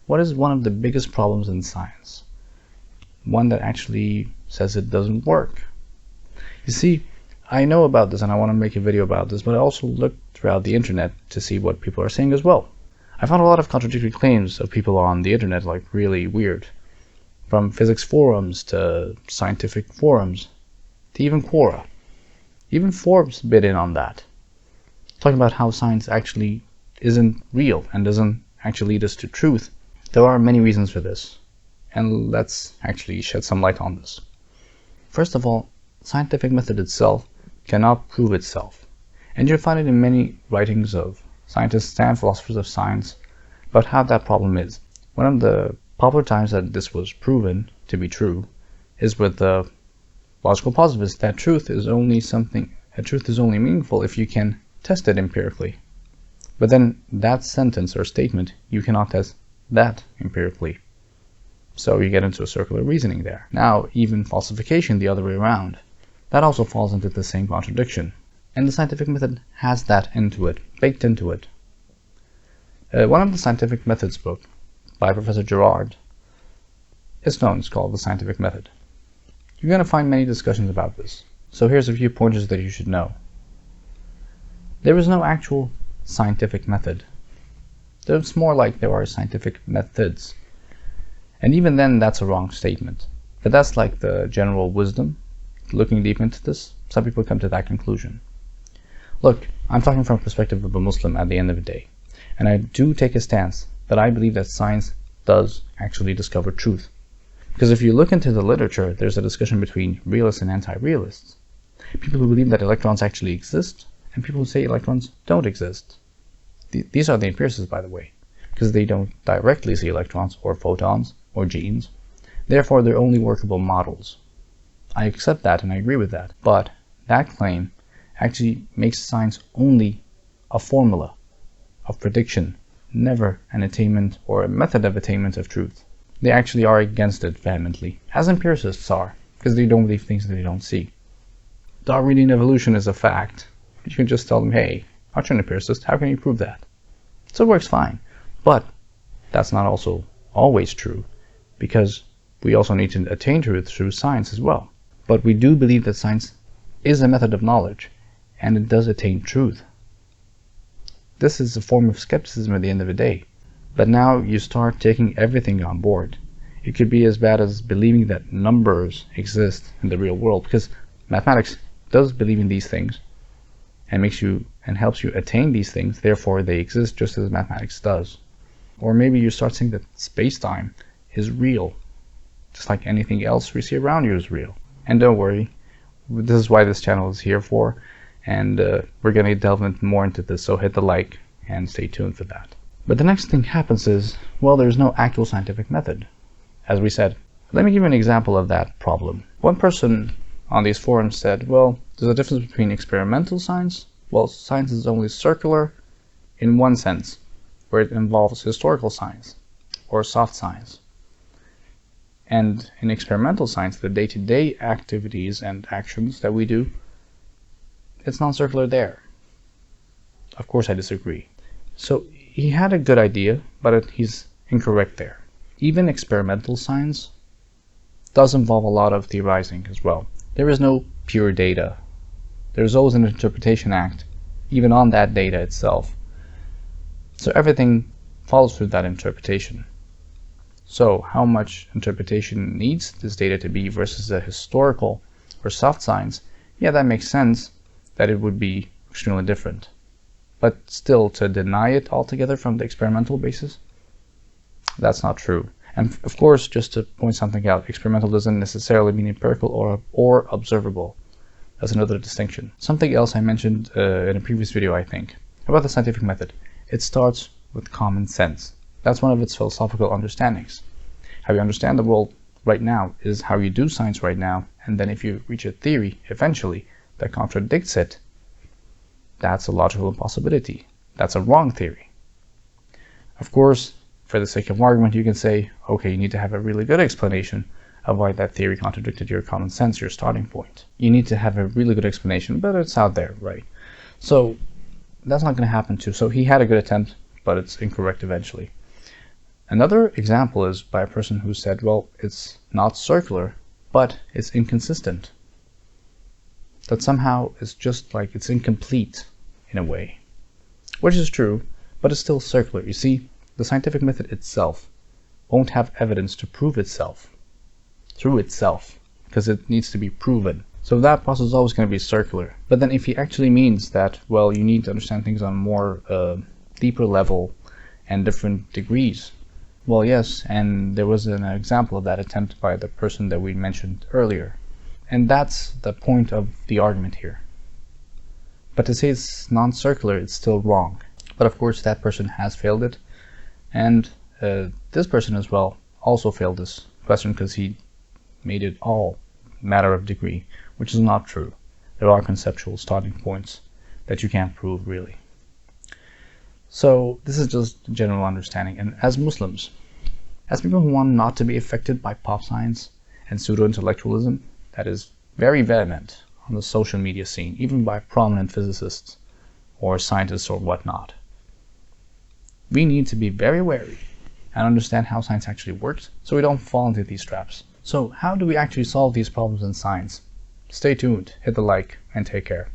what is one of the biggest problems in science? One that actually says it doesn't work. You see, I know about this and I want to make a video about this, but I also looked throughout the internet to see what people are saying as well. I found a lot of contradictory claims of people on the internet, like really weird. From physics forums to scientific forums to even Quora. Even Forbes bit in on that, talking about how science actually isn't real and doesn't actually lead us to truth. There are many reasons for this, and let's actually shed some light on this. First of all, scientific method itself cannot prove itself, and you'll find it in many writings of scientists and philosophers of science about how that problem is. One of the popular times that this was proven to be true is with the logical positivists, that truth is only meaningful if you can test it empirically. But then that sentence or statement, you cannot test that empirically. So you get into a circular reasoning there. Now, even falsification the other way around, that also falls into the same contradiction. And the scientific method has that into it, baked into it. One of the scientific methods book by Professor Girard is known, it's called The Scientific Method. You're going to find many discussions about this. So here's a few pointers that you should know. There is no actual scientific method. It's more like there are scientific methods. And even then, that's a wrong statement. But that's like the general wisdom. Looking deep into this, some people come to that conclusion. Look, I'm talking from the perspective of a Muslim at the end of the day. And I do take a stance that I believe that science does actually discover truth. Because if you look into the literature, there's a discussion between realists and anti-realists. People who believe that electrons actually exist, and people who say electrons don't exist. These are the empiricists, by the way, because they don't directly see electrons or photons or genes. Therefore, they're only workable models. I accept that and I agree with that, but that claim actually makes science only a formula of prediction, never an attainment or a method of attainment of truth. They actually are against it vehemently, as empiricists are, because they don't believe things that they don't see. Darwinian evolution is a fact. You can just tell them, hey, aren't you an empiricist? How can you prove that? So it works fine. But that's not also always true, because we also need to attain truth through science as well. But we do believe that science is a method of knowledge, and it does attain truth. This is a form of skepticism at the end of the day. But now you start taking everything on board. It could be as bad as believing that numbers exist in the real world, because mathematics does believe in these things and helps you attain these things, therefore they exist just as mathematics does. Or maybe you start saying that space-time is real, just like anything else we see around you is real. And don't worry, this is why this channel is here for, and we're going to delve more into this, so hit the like and stay tuned for that. But the next thing happens is, well, there's no actual scientific method, as we said. Let me give you an example of that problem. One person on these forums said, well, there's a difference between experimental science. Well, science is only circular in one sense, where it involves historical science or soft science. And in experimental science, the day-to-day activities and actions that we do, it's non-circular there. Of course, I disagree. So he had a good idea, but he's incorrect there. Even experimental science does involve a lot of theorizing as well. There is no pure data. There's always an interpretation act, even on that data itself. So everything follows through that interpretation. So how much interpretation needs this data to be versus a historical or soft science? Yeah, that makes sense that it would be extremely different. But still, to deny it altogether from the experimental basis, that's not true. And of course, just to point something out, experimental doesn't necessarily mean empirical or observable. That's another distinction. Something else I mentioned in a previous video, I think, about the scientific method. It starts with common sense. That's one of its philosophical understandings. How you understand the world right now is how you do science right now, and then if you reach a theory, eventually, that contradicts it, that's a logical impossibility. That's a wrong theory. Of course, for the sake of argument, you can say, okay, you need to have a really good explanation of why that theory contradicted your common sense, your starting point. You need to have a really good explanation, but it's out there, right? So that's not going to happen too. So he had a good attempt, but it's incorrect eventually. Another example is by a person who said, well, it's not circular, but it's inconsistent. That somehow is just like it's incomplete in a way, which is true, but it's still circular. You see, the scientific method itself won't have evidence to prove itself through itself, because it needs to be proven. So that process is always going to be circular. But then if he actually means that, well, you need to understand things on a more deeper level and different degrees, well, yes, and there was an example of that attempt by the person that we mentioned earlier. And that's the point of the argument here. But to say it's non-circular, it's still wrong. But of course, that person has failed it. And this person as well also failed this question because he made it all matter of degree, which is not true. There are conceptual starting points that you can't prove really. So this is just general understanding. And as Muslims, as people who want not to be affected by pop science and pseudo-intellectualism that is very vehement on the social media scene, even by prominent physicists or scientists or whatnot, we need to be very wary and understand how science actually works so we don't fall into these traps. So how do we actually solve these problems in science? Stay tuned, hit the like, and take care.